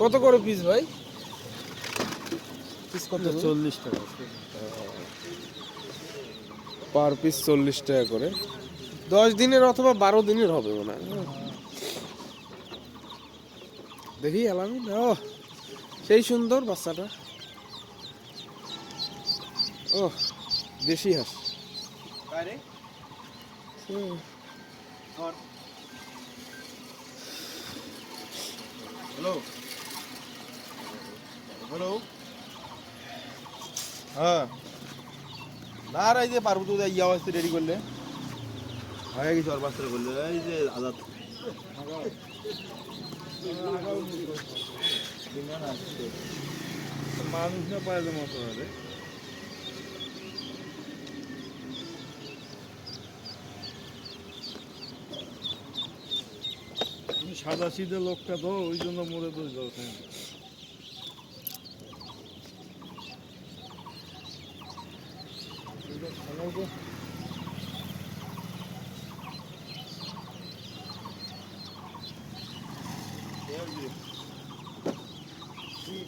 কত করে পিস ভাই? পিস কত? 40 টাকা পার পিস 40 টাকা করে। 10 দিনের অথবা 12 দিনের হবে মনে হয়। দেখি আলামিন, ও সেই সুন্দর বাচ্চাটা। ও দেশি হাঁস। হ্যালো হ্যালো হ্যাঁ না আর এই যে পারবো তো ইয়া আসতে রেডি করলে হয়ে গেছে আর বাচ্চারা করলে এই যে আজাদ মানুষ না পাইলে মতো হবে সাদা সিধে লোকটা তো ওই জন্য মরে তো দরকার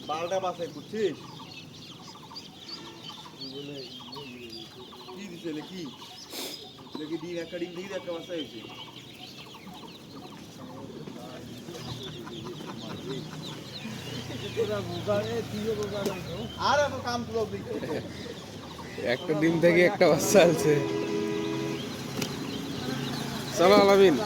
বারোটা বাসায় করছিস কি দিছে কি দেখি ডিম একটা ডিম দেখি একটা বাসায় হয়েছে আর এত কাম তুলো একটা ডিম থেকে একটা বাচ্চা আছে। চলো আলামিন।